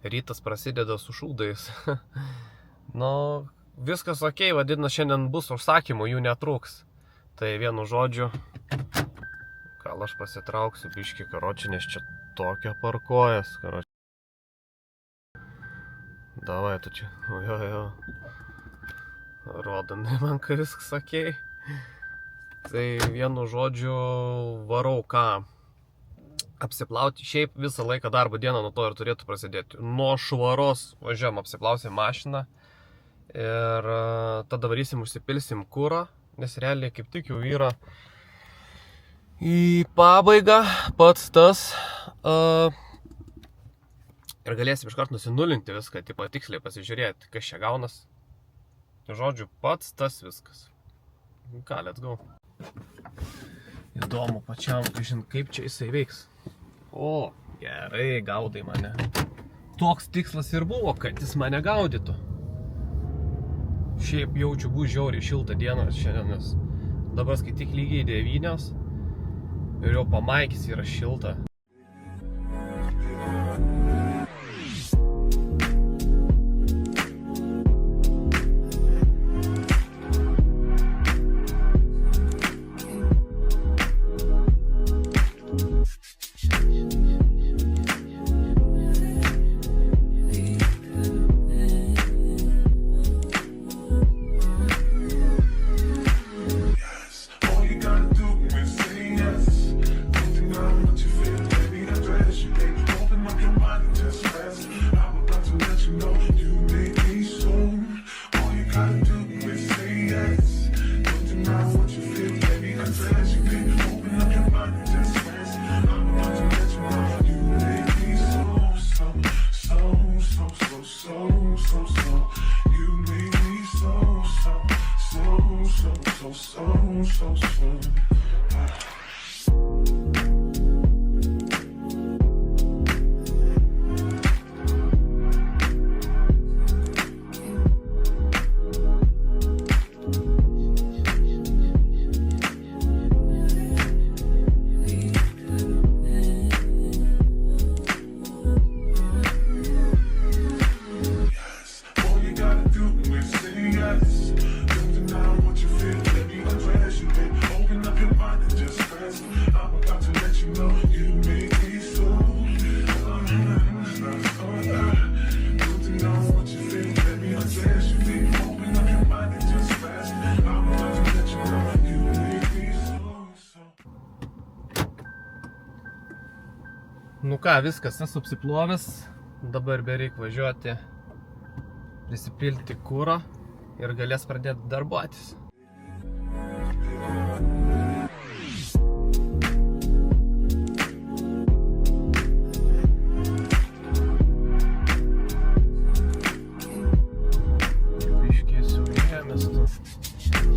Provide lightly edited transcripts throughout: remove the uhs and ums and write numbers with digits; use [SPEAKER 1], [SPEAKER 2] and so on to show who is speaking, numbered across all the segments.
[SPEAKER 1] Rytas prasideda su šūdais. Nu, viskas okei, vadinasi, šiandien bus užsakymų, jų netrūks. Tai vienu žodžiu, gal aš pasitrauksiu biškį, karoči, nes čia tokia parkojas, karoči. Davai, tu čia, jo. Rodami man, kai viskas okei. Tai vienu žodžiu varau ką? Apsiplauti, šiaip visą laiką darbo dieną nuo to ir turėtų prasidėti. Nuo švaros važiuojam, apsiplausim mašiną ir tada varysim, užsipilsim kurą, nes realiai kaip tik jau yra į pabaigą pats tas ir galėsim iškart nusinulinti viską, tipo tiksliai pasižiūrėti, kas čia gaunas. Žodžiu, pats tas viskas. Ką, let's go. Įdomu pačiam, žin, kaip čia jisai veiks. O, gerai, gaudai mane. Toks tikslas ir buvo, kad jis mane gaudytų. Šiaip jaučiu bus žiauriai šiltą dieną šiandien, nes dabar skaityk lygiai 9 ir jau pamaikis yra šilta. Nu ką, viskas, esu apsiplovęs, dabar bereik važiuoti, prisipilti kurą ir galės pradėti darbuotis. Biškėsiu žemės tu,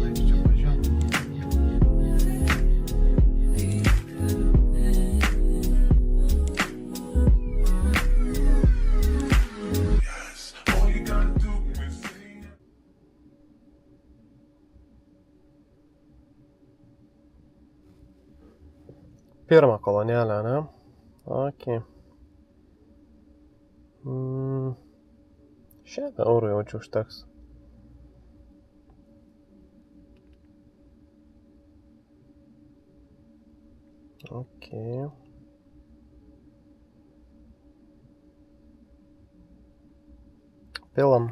[SPEAKER 1] laipščiu važiuoti. Pirmą kolonėlę, ne? Ok. 6 eurų jaučiu užteks. Ok. Pilam.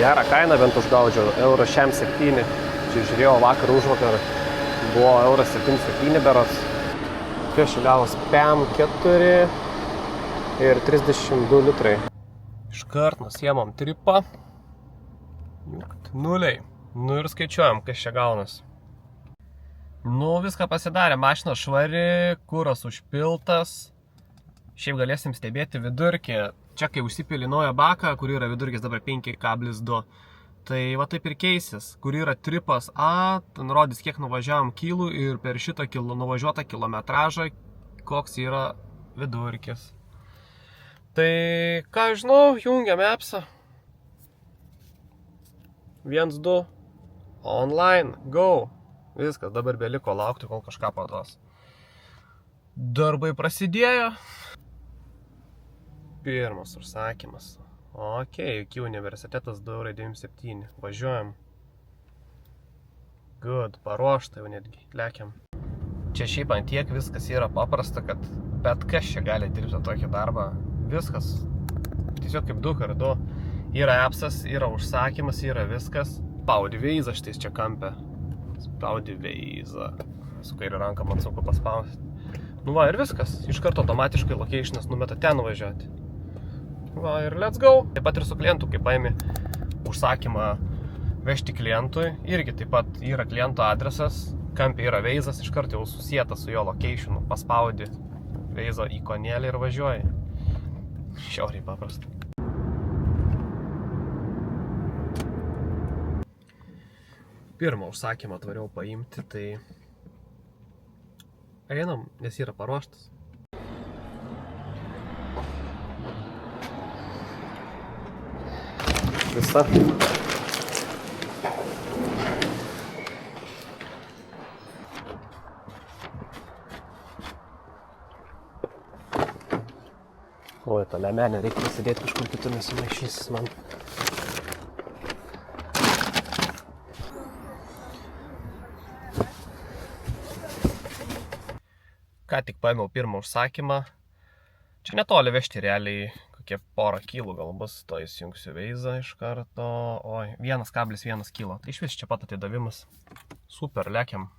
[SPEAKER 1] Gerą kainą bent užgaudžiau, euras 7. Čia žiūrėjau vakar užvakar, buvo euras 7 berods. Kai gavos PM 4 ir 32 litrai. Iškart nusiemam tripą. Nuliai. Nu ir skaičiuojam, kas čia gaunas. Nu, viską pasidarė, mašina švari, kuras užpiltas. Šiaip galėsim stebėti vidurkį. Čia kai užsipili naują baką, kur yra vidurkis dabar 5,2. Tai va taip ir keisis, kur yra tripas A, ten rodys kiek nuvažiavom kilų ir per šitą nuvažiuotą kilometražą, koks yra vidurkis. Tai ką žinau, jungiam appsą. 1, 2, online, go. Viskas, dabar beliko laukti, kol kažką paduos. Darbai prasidėjo. Pirmas užsakymas. Ok, iki universitetas 2,97 €. Važiuojam. Good, paruošta jau netgi. Lekiam. Čia šiaip ant tiek viskas yra paprasta, kad bet kas čia gali dirbti tokį darbą. Viskas. Tiesiog kaip 2x2. Yra appsas, yra užsakymas, yra viskas. Spaudi veizą štais čia kampe. Spaudi veizą. Su kairė ranka man sunku paspausti. Nu va ir viskas. Iš karto automatiškai locationas numeta ten nuvažiuoti. Va ir let's go. Taip pat ir su klientu, kai paimi užsakymą vežti klientui. Irgi taip pat yra kliento adresas. Kampė yra veizas, iš karto jau susietas su jo locationu. Paspaudi veizo ikonėlį ir važiuoji. Šiauriai paprasta. Pirmą užsakymą tvariau paimti, tai einam, nes yra paruoštas. Visa. Oi, tą lemenę reikia pasidėti kažkur kitur, nesimaišysis man. Ką tik paėmiau pirmą užsakymą. Čia netoli vežti realiai kokie porą kilų gal bus, to įsijungsiu veizą iš karto. Oi, 1,1 kilo. Tai iš vis čia pat atidavimas. Super, lekiam.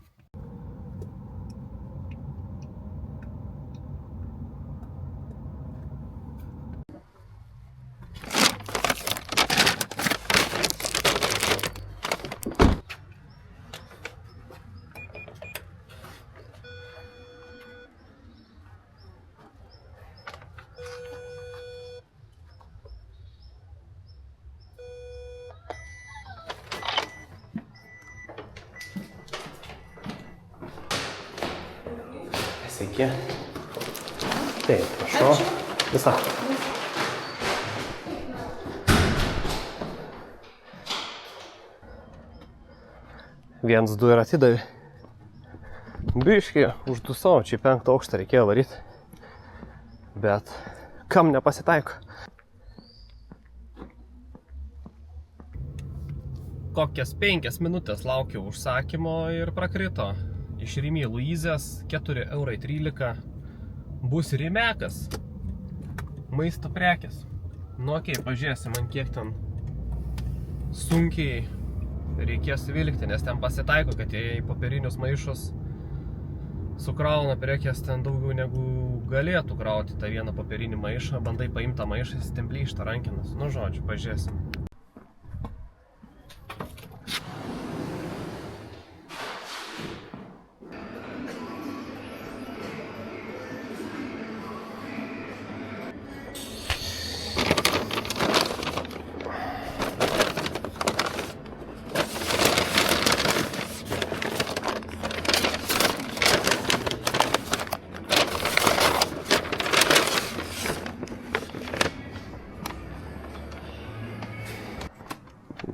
[SPEAKER 1] Sveiki. Taip, prašau. Visa. Viens, du ir atidavė. Biškį uždusau, čia 5 aukštą reikėjo varyti. Bet kam nepasitaiko? Kokias 5 minutės laukiau užsakymo ir prakrito. Iš Rimi Luizės 4,13 €. Bus rimekas. Maisto prekės. Nu okei, pažiūrėsim, man kiek ten sunkiai reikės vilkti, nes ten pasitaiko, kad jie į popierinius maišus sukrauna prekės ten daugiau negu galėtų krauti tą vieną popierinį maišą. Bandai paimti tą maišą, stemplyštą rankinas. Nu žodžiu, pažiūrėsim.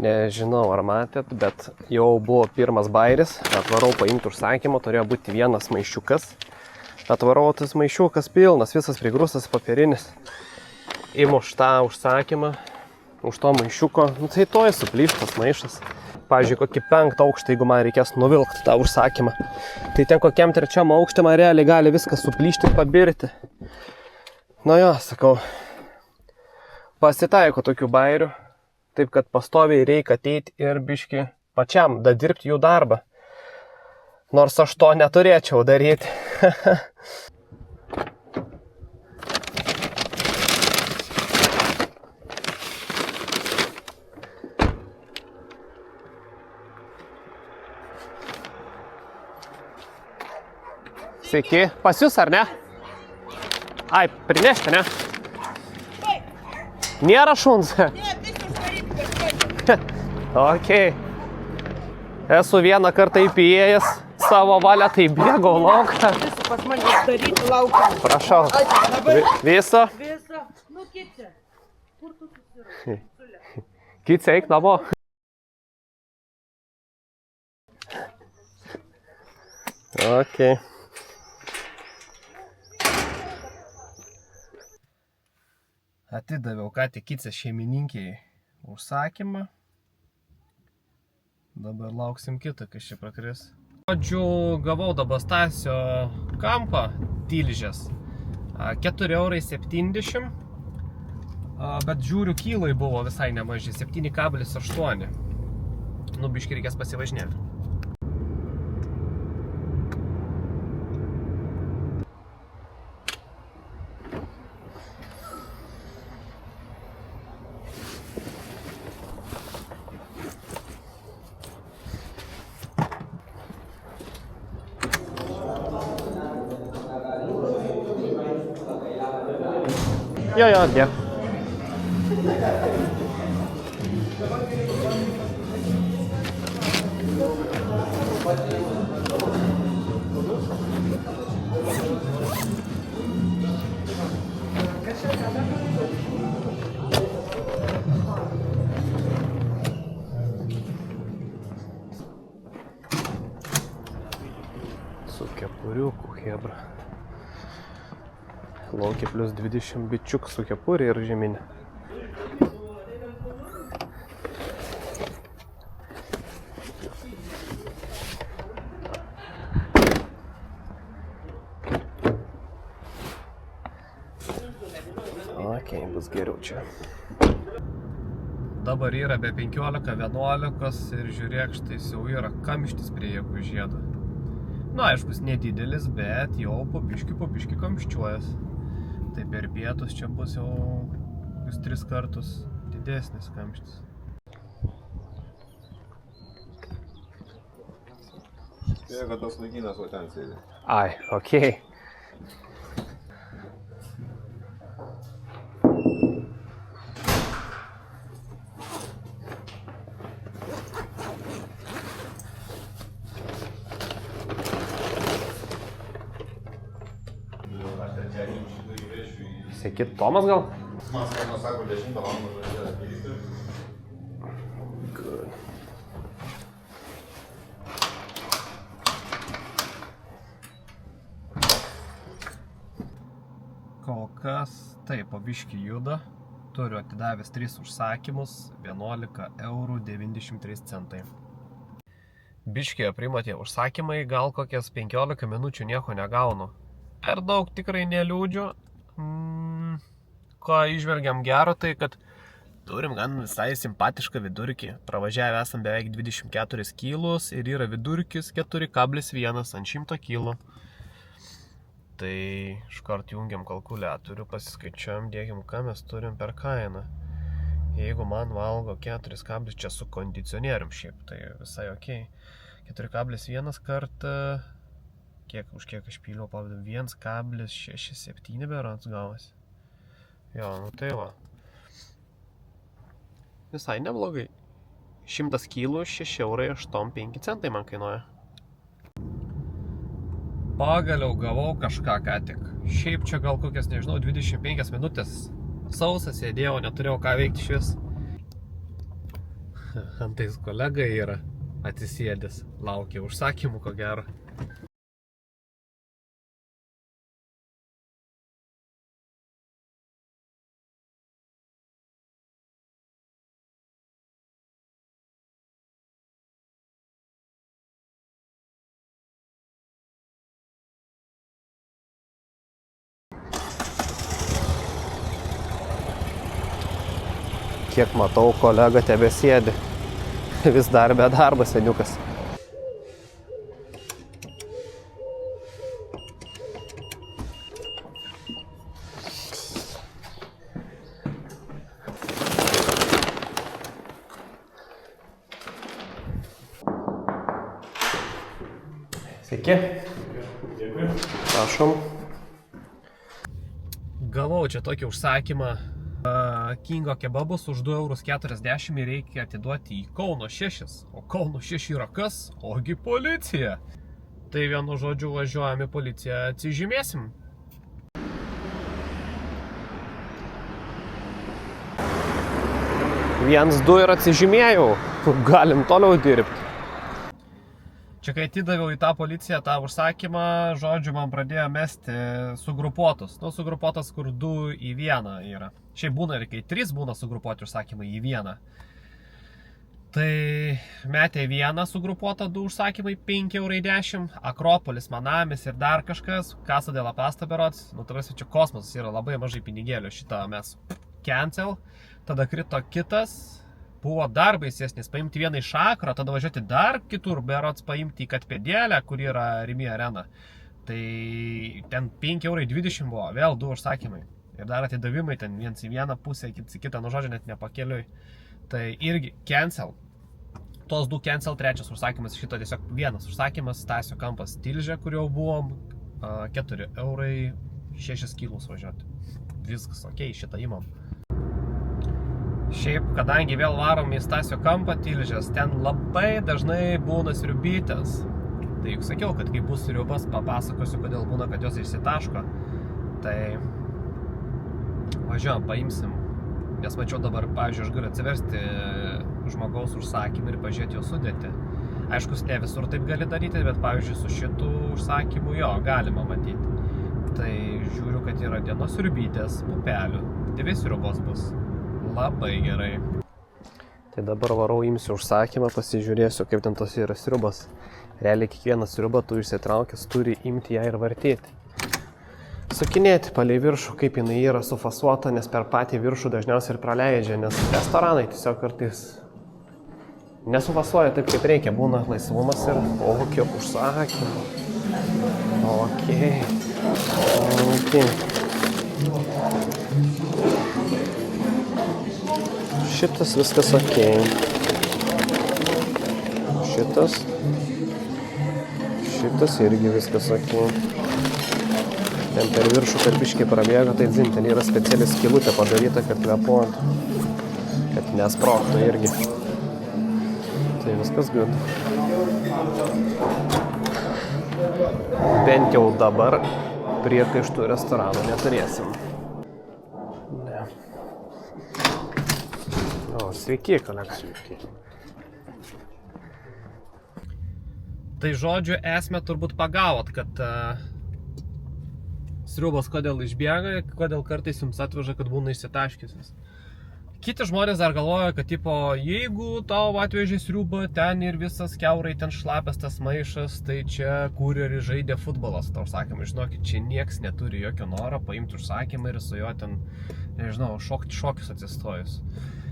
[SPEAKER 1] Nežinau, ar matėt, bet jau buvo pirmas bairis. Atvarau paimti užsakymą, turėjo būti vienas maišiukas. Atvarau, tas maišiukas pilnas, visas prigrūstas popierinis. Imu už tą užsakymą, už to maišiuko. Nu tai toj suplyštas maišas. Pavyzdžiui, kokį 5 aukštą, jeigu man reikės nuvilkti tą užsakymą. Tai ten kokiam 3 aukštą man realiai gali viskas suplyšti ir pabirti. Nu jo, sakau, pasitaiko tokių bairių. Taip, kad pastoviai reikia ateiti ir biški pačiam dirbti jų darbą. Nors aš to neturėčiau daryti. Sveiki, pas jūs ar ne? Ai, prinešti, ne? Nėra šuns.
[SPEAKER 2] Ne, visą uždaryti kažką.
[SPEAKER 1] Ok. Esu vieną kartą įpėjęs savo valią, tai bėgau lauką.
[SPEAKER 2] Visą pas mane uždaryti lauką.
[SPEAKER 1] Prašau.
[SPEAKER 2] Ačiū, labai.
[SPEAKER 1] Visą.
[SPEAKER 2] Visą. Nu, kitė. Kur tu susirai?
[SPEAKER 1] Kitė, eik namo. Ok. Atidaviau ką tik Kicės šeimininkiai užsakymą. Dabar lauksim kitą, kas čia prakris. Žodžiu, gavau dabar Stasio kampą tilžės. 4,70 €. Bet žiūriu, kilai buvo visai nemaži, 7,8. Nu, biškį reikės pasivažinėti. Jo, dėk. Su kepuriuku, hebra. Laukia plus 20 bičiuk su kepurė ir žeminė. Ok, bus geriau čia. Dabar yra be 15-11 ir žiūrėk, štai jau yra kamštis prie jėgų žiedo. Nu, aiškus, nedidelis, bet jau po biškį kamščiuojas. Tai per pietus čia bus jau 3 kartus didesnis kamštis.
[SPEAKER 3] Jeigu tas laikinas, o ten sėdi.
[SPEAKER 1] Ai, okei. Sekit, Tomas gal?
[SPEAKER 3] Man sako 10 valandų važiuoja.
[SPEAKER 1] Kol kas, taip, po biškį juda. Turiu atidavęs 3 užsakymus, 11,93 €. Biškį prima tie užsakymai, gal kokias 15 minučių nieko negaunu. Per daug tikrai neliūdžiu. Ko išvelgiam gero, tai kad turim gan visai simpatišką vidurkį. Pravažiavę esam beveik 24 kilus ir yra vidurkis 4,1 ant 100 kilų. Tai iškart jungiam kalkuliatorių, pasiskaičiuojam, dėkim, ką mes turim per kainą. Jeigu man valgo 4, čia su kondicionierium šiaip, tai visai ok. 4,1 kartą, už kiek aš pyliau, pavadam, 1,67 berats gavosi. Jo, nu tai va. Visai neblogai. 100 kilų 6,85 € man kainuoja. Pagaliau gavau kažką ką tik. Šiaip čia gal kokias, nežinau, 25 minutės sausas sėdėjau, neturėjau ką veikti švis. Antais kolega yra atsisėdęs, laukia užsakymų ko gero. Kiek matau, kolega tebesėdi. Vis dar be darbo seniukas. Sveiki. Dėkui. Prašom. Gavau čia tokį užsakymą. Kingo kebabus už 2,40 € ir reikia atiduoti į Kauno 6. O Kauno 6 yra kas? Ogi policija. Tai vienu žodžiu važiuojam į policiją, atsižymėsim. 1-2 ir atsižymėjau. Galim toliau dirbti. Čia kai atidaviau į tą policiją tą užsakymą, žodžiu, man pradėjo mesti sugrupuotus. Nu, sugrupuotas, kur 2 į 1 yra. Šiaip būna ir kai 3 būna sugrupuoti užsakymai į 1. Tai metė 1 sugrupuotą 2 užsakymai 5,10 €. Akropolis, Manamis ir dar kažkas. Casa de la Pasta berods. Nu, tarsi čia kosmosas yra labai mažai pinigėlių. Šitą mes cancel. Tada krito kitas. Buvo dar baisesnis, paimti vieną iš Akro, tada važiuoti dar kitur, berods paimti į Katpėdėlę, kur yra Rimi Arena. Tai ten 5,20 € buvo, vėl 2 užsakymai. Ir dar atidavimai, ten viens į vieną pusę, kitas į kitą, nu žodžiu, net nepakeliui. Tai irgi cancel. Tos 2 cancel, 3 užsakymas, šito tiesiog 1 užsakymas, Stasio kampas Tilžė, kur jau buvom, 4 € 6 kilus važiuoti. Viskas, okei, šitą imam. Šiaip, kadangi vėl varom į Stasio kampą Tilžės, ten labai dažnai būna sriubytės. Tai juk sakiau, kad kai bus sriubas, papasakosiu, kodėl būna, kad jos išsitaško. Tai važiuojam, paimsim. Nes mačiau dabar, pavyzdžiui, aš galiu atsiversti žmogaus užsakymą ir pažiūrėti jo sudėtį. Aišku, ne visur taip gali daryti, bet pavyzdžiui, su šitų užsakymų jo galima matyti. Tai žiūriu, kad yra dienos sriubytės, pupelių, 2 sriubos bus. Labai gerai. Tai dabar varau, imsiu užsakymą, pasižiūrėsiu, kaip ten tos yra sriubas. Realiai kiekvieną sriubą tu išsitraukęs turi imti ją ir vartyti. Sukinėti palei viršų, kaip jinai yra sufasuota, nes per patį viršų dažniausiai ir praleidžia, nes restoranai tiesiog kartais nesufasuoja taip, kaip reikia. Būna laisvumas ir kiek užsakymų. Okei. Šitas viskas okei. Šitas irgi viskas okei. Ten per viršų per biškį prabėga, tai dzin, ten yra speciali skylutė padaryta, kad kvepuojant, kad nesprogtų irgi. Tai viskas good. Bent jau dabar priekaištų restoranų neturėsim. Ne. Sveiki, kolega. Sveiki. Tai žodžiu, esmę turbūt pagavot, kad sriubos kodėl išbėga, kodėl kartais jums atveža, kad būna išsitaškysis. Kiti žmonės dar galvoja, kad tipo, jeigu tau atvežė sriubą, ten ir visas kiaurai ten šlapės tas maišas, tai čia kurjeris žaidė futbolas, tau užsakymai. Žinokit, čia nieks neturi jokio noro paimti užsakymą ir su juo ten, nežinau, šokti šokius atsistojus.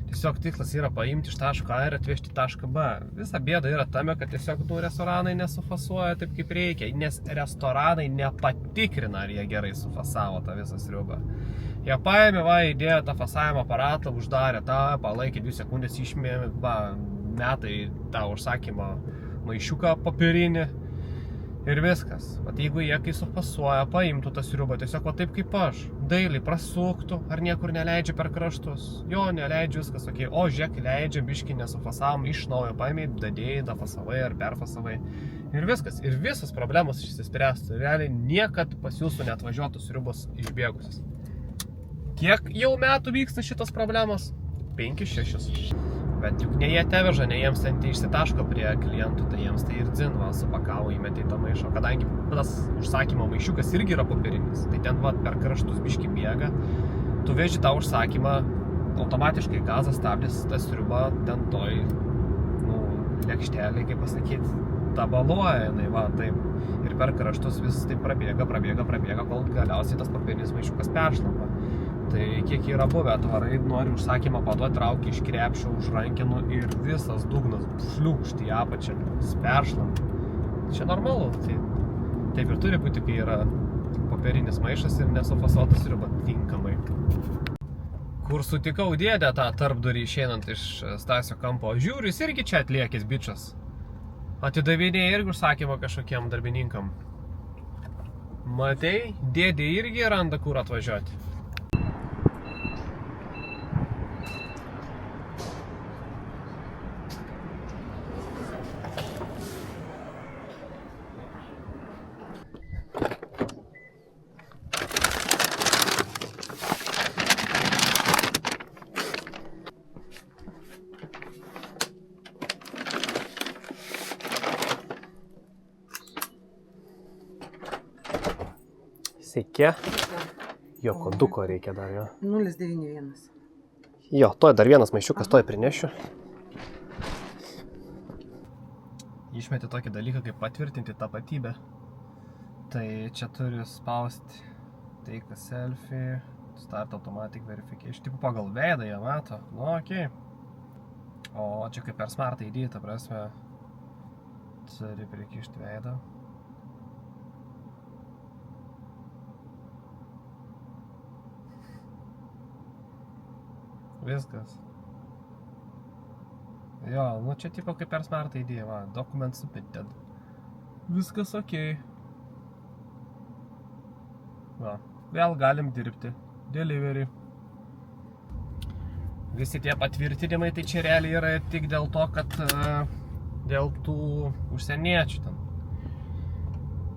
[SPEAKER 1] Tiesiog tikslas yra paimti iš taško A ir atvežti tašką B. Visa bėda yra tame, kad tiesiog restoranai nesufasuoja taip, kaip reikia, nes restoranai nepatikrina, ar jie gerai sufasavo tą visą sriubą. Jie paėmė, įdėjo tą fasavimo aparatą, uždarė tą, palaikė 2 sekundės, išmė, metai tą užsakymą maišiuką popierinį ir viskas. Vat jeigu jie kai sufasuoja, paimtų tą sriubą, tiesiog taip kaip aš, dailiai prasuktų, ar niekur neleidžia per kraštus. Jo, neleidžia, viskas okei. O, žiūrėk, leidžia, biškį nesufasavom, iš naujo paėmė, dadėjai, dafasavai ar perfasavai. Ir viskas. Ir visos problemos išsispręstų. Realiai niekad pas jūsų neatvažiuotų sriubos išbėgusios. Kiek jau metų vyksta šitos problemos? 5-6. Bet juk ne jie teveža, ne jiems ten išsitaško prie klientų, tai jiems tai ir dzin, supakavo, įmetė į tą maišą. Kadangi tas užsakymo maišiukas irgi yra popierinis, tai ten per kraštus biškį bėga. Tu veži tą užsakymą, automatiškai gazas stabdys, ta sriuba ten toj, lėkštelė, kaip pasakyti, tabaluoja, taip. Ir per kraštus vis taip prabėga, kol galiausiai tas popierinis maišiukas peršlampa. Tai kiek yra buvę, atvarai, nori užsakymą paduoti, traukia iš krepšio, už rankenų ir visas dugnas šliūkšti į apačią, peršlampa. Čia normalu, tai taip ir turi būti, kai yra popierinis maišas ir nesufasuotas sriuba tinkamai. Kur sutikau dėdę tą tarpdurį išeinant iš Stasio kampo, žiūriu, jis irgi čia atliekęs bičas. Atidavinėja irgi užsakymą kažkokiem darbininkam. Matei, dėdė irgi randa kur atvažiuoti. Sveiki. Jo, koduko reikia dar jo.
[SPEAKER 2] 091.
[SPEAKER 1] Jo, toj dar vienas maišiukas, toj prinešiu. Išmeti tokį dalyką, kaip patvirtinti tapatybę. Tai čia turi spausti take a selfie, start automatic verification. Tipo pagal veidą jie mato. Nu, okei. O čia kaip per Smart ID, ta prasme, turi prikišti veidą. Viskas. Jo, nu čia tipo kaip per Smart ID, va, document submitted. Viskas okei. Va, vėl galim dirbti. Delivery. Visi tie patvirtinimai, tai čia realiai yra tik dėl to, kad dėl tų užsieniečių ten.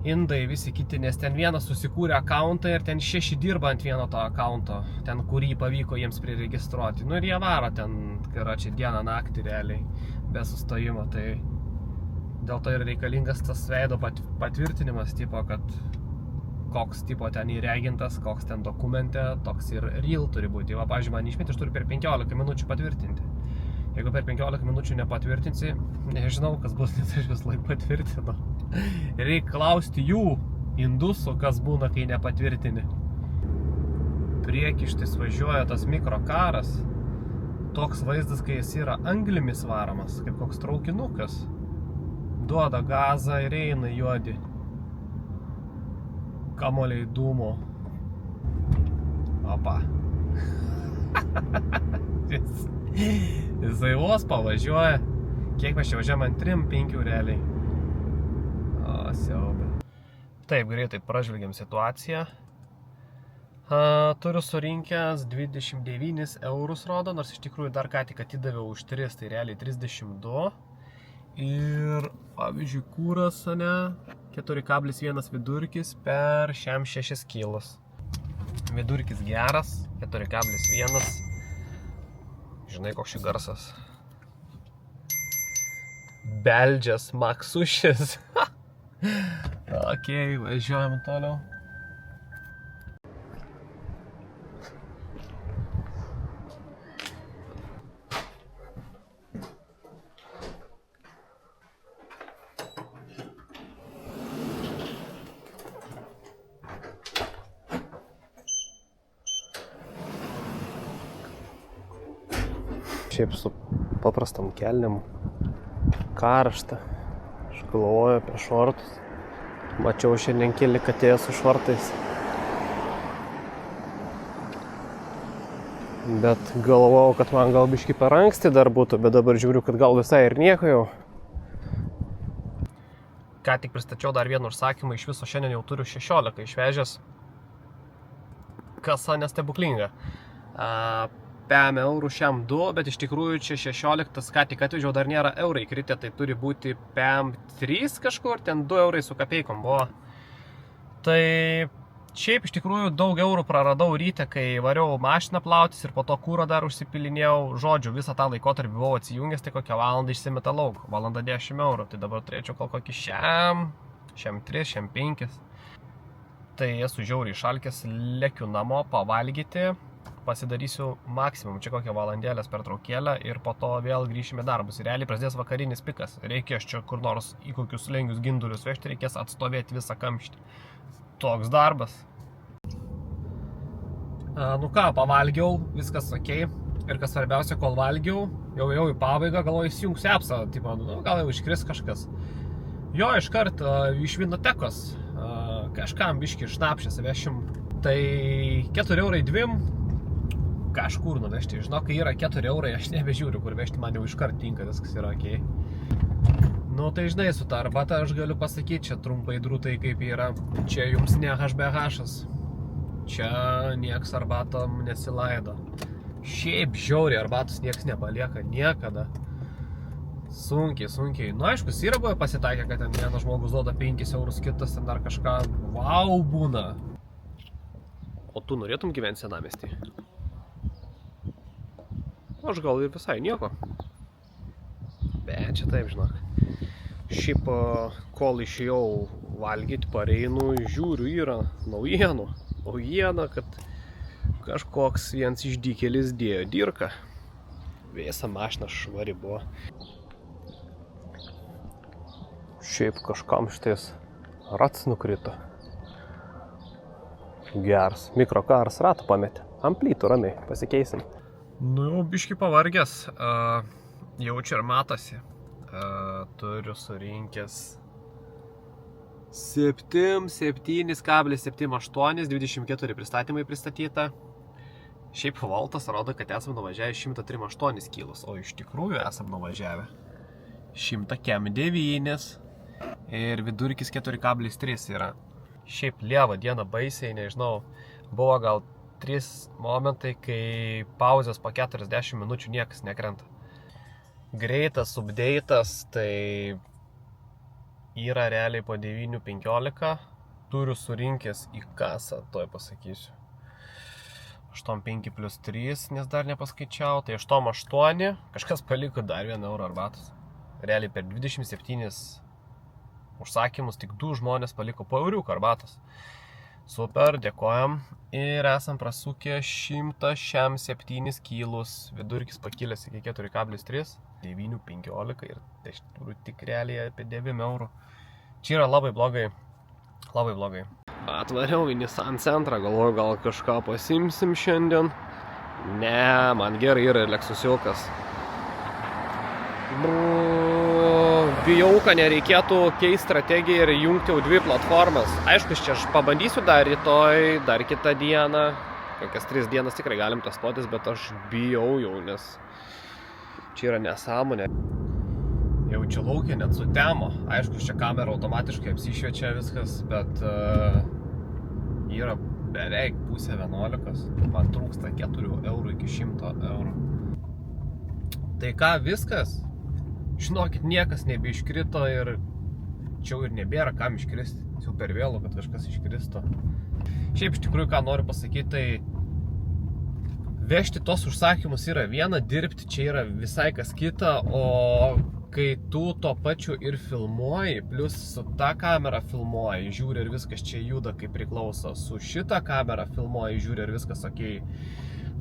[SPEAKER 1] Indai visi kiti, nes ten vienas susikūrė akauntą ir ten 6 dirba ant vieno to akaunto, ten kurį pavyko jiems priregistruoti. Nu ir jie varo ten, čia dieną naktį realiai, be sustojimo, tai dėl to ir reikalingas tas veido patvirtinimas, tipo, kad koks tipo ten įregintas, koks ten dokumente, toks ir real turi būti. Va, pavyzdžiui, man išmeti, aš turiu per 15 minučių patvirtinti. Jeigu per 15 minučių nepatvirtinsi, nežinau, kas bus, nes aš vis laik patvirtinu. Reikia klausti jų indusų, kas būna, kai nepatvirtini. Priekištis važiuoja tas mikrokaras. Toks vaizdas, kai jis yra anglimis varomas, kaip koks traukinukas. Duoda gazą ir eina juodi. Kamoliai dūmo. Opa. Jisai vos pavažiuoja. Kiek mes čia važiuojam ant 3-5 realiai. O, siaubė. Taip, greitai pražvelgiam situaciją. Turiu surinkęs 29 eurus rodo, nors iš tikrųjų dar ką tik atidaviau už 3, tai realiai 32. Ir, pavyzdžiui, kūras, ne, 4,1 vidurkis per šiam 6 kilos. Vidurkis geras, 4,1. Žinai, koks šį garsas. Beldžias maksušis. Okei, važiuojam toliau. Šiaip su paprastam kelniam karšta. Aš galvoju apie šortus. Mačiau šiandien keli katėję su šortais. Bet galvojau, kad man gal biškį per anksti dar būtų, bet dabar žiūriu, kad gal visai ir nieko jau. Ką tik pristačiau dar vieną užsakymą, iš viso šiandien jau turiu 16 išvežęs. Kasa nestebuklinga. 5 eurų šiam 2, bet iš tikrųjų čia 16, ką tik atvežiau, dar nėra eurai kritę, tai turi būti 5-3 kažkur, ten 2 eurai su kapeikom buvo. Tai šiaip iš tikrųjų daug eurų praradau ryte, kai variau mašiną plautis ir po to kūrą dar užsipilinėjau. Žodžiu, visą tą laikotarpį buvau atsijungęs, tai kokią valandą išsimeta lauk, valandą 10 eurų, tai dabar turėčiau gal kokį šiam 3, šiam 5. Tai esu žiauriai šalkęs, lekiu namo pavalgyti. Pasidarysiu maksimum, čia kokią valandėlės pertraukėlę ir po to vėl grįšime darbus. Realiai prasidės vakarinis pikas. Reikės čia kur nors į kokius lengius gindulius vežti, reikės atstovėti visą kamštį. Toks darbas. Nu ką, pavalgiau, viskas okei. Ir kas svarbiausia, kol valgiau, jau į pabaigą, galvoju, įsijungsiu appsą, tipo, nu, gal jau iškris kažkas. Jo, iškart iš vinotekos kažkam biškį ir šnapšės vešim. Tai 4 eurai 2. Kažkur nuvežti. Žinau, kai yra 4 eurai, aš nebežiūriu, kur vežti, man jau iškart tinka, viskas yra okei. Nu, tai žinai, su ta arbata aš galiu pasakyti, čia trumpai drūtai kaip yra. Čia jums ne HBH-as. Čia nieks arbatom nesilaido. Šiaip žiauriai arbatos nieks nepalieka, niekada. Sunkiai. Nu, aišku, yra buvę pasitaikę, kad ten vienas žmogus duoda 5 eurus, kitas ten dar kažką. Vau, būna. O tu norėtum gyventi senamiestį? Aš gal ir visai nieko. Bet čia taip, žinok. Šiaip, kol išėjau valgyti pareinu, žiūriu, yra naujienų. Naujiena, kad kažkoks vienas išdykėlis dėjo dirką. Vėsa mašina švari buvo. Šiaip kažkam šitais rats nukrito. Geras. Mikrokaras ratą pametė. Ant plytų ramiai pasikeisim. Nu jau biški pavargęs. Jaučiu ir matosi. Turiu surinkęs 7,78, 24 pristatymai pristatyta. Šiaip Voltas rodo, kad esam nuvažiavę 103,8 kilus, o iš tikrųjų esam nuvažiavę 109 ir vidurkis 4,3 yra. Šiaip lieva diena baisiai, nežinau, buvo gal 3 momentai, kai pauzės po 40 minučių niekas nekrenta. Greitas update'as, tai yra realiai po 9,15, turiu surinkęs į kasą, toj pasakysiu. 8,5 plus 3, nes dar nepaskaičiau, tai 8,8, kažkas paliko dar 1 eurą arbatos. Realiai per 27 užsakymus tik 2 žmonės paliko po euriuką arbatos. Super, dėkojam. Ir esam prasukę 107 kilus, vidurkis pakilęs iki 4,3, 9,15 ir tai turiu tik realiai apie 9 eurų. Čia yra labai blogai, labai blogai. Atvariau į Nissan centrą, galvoju, gal kažką pasimsim šiandien. Ne, man gerai yra Lexusiukas. Bijau, kad nereikėtų keisti strategiją ir jungti jau 2 platformas. Aišku, čia aš pabandysiu dar rytoj, dar kitą dieną. Kokias 3 dienas tikrai galim testuotis, bet aš bijau jau, nes čia yra nesąmonė. Jau čia laukia net sutemo. Aišku, čia kamera automatiškai apsišviečia viskas, bet yra beveik pusė 11. Man trūksta 4 eurų iki 100 eurų. Tai ką, viskas? Žinokit, niekas nebeiškrito ir čia ir nebėra kam iškristi. Jau per vėlu, kad kažkas iškristo. Šiaip iš tikrųjų, ką noriu pasakyti, tai vežti tos užsakymus yra viena, dirbti čia yra visai kas kita, o kai tu to pačiu ir filmuoji, plus su ta kamera filmuoji, žiūri ir viskas čia juda kaip priklauso, su šita kamera filmuoji, žiūri ir viskas okei.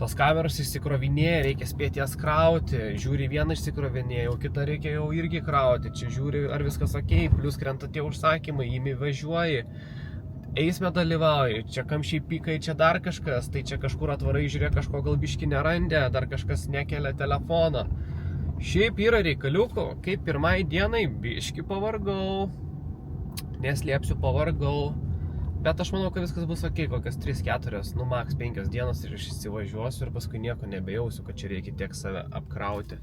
[SPEAKER 1] Tos kameros išsikrovinėja, reikia spėti jas krauti, žiūri vieną išsikrovinėja, jau kitą reikia jau irgi krauti, čia žiūri ar viskas okei, plus krenta tie užsakymai, įmi važiuoji, eisme dalyvauji, čia kamščiai pikai, čia dar kažkas, tai čia kažkur atvarai žiūrė, kažko gal biški nerandė, dar kažkas nekelia telefoną. Šiaip yra reikaliukų, kaip pirmai dienai biški pavargau, neslėpsiu pavargau. Bet aš manau, kad viskas bus okei, kokias 3-4, nu maks 5 dienas ir aš įsivažiuosiu ir paskui nieko nebejausiu, kad čia reikia tiek save apkrauti.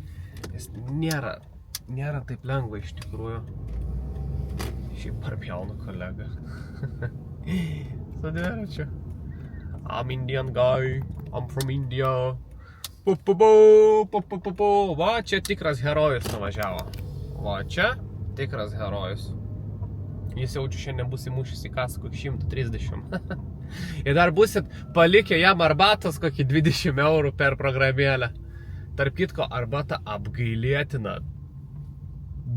[SPEAKER 1] Nes nėra taip lengva iš tikrųjų. Šiaip parpjaunu kolegą. Su dviračiu. I'm Indian guy, I'm from India. Va, čia tikras herojus nuvažiavo. Va, čia tikras herojus. Jis jaučiu šiandien bus įmušęs į kasą kokį 130. Ir dar busit palikę jam arbatos kokį 20 eurų per programėlę. Tarp kitko, arbata apgailėtina.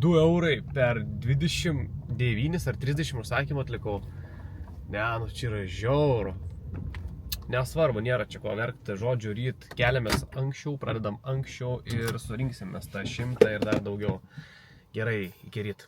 [SPEAKER 1] 2 eurai per 29 ar 30 užsakymų atlikau. Ne, nu čia yra žiauru. Nesvarbu, nėra čia ko verkti, žodžiu, ryt keliamės anksčiau, pradedam anksčiau ir surinksim mes tą 100 ir dar daugiau. Gerai, iki ryt.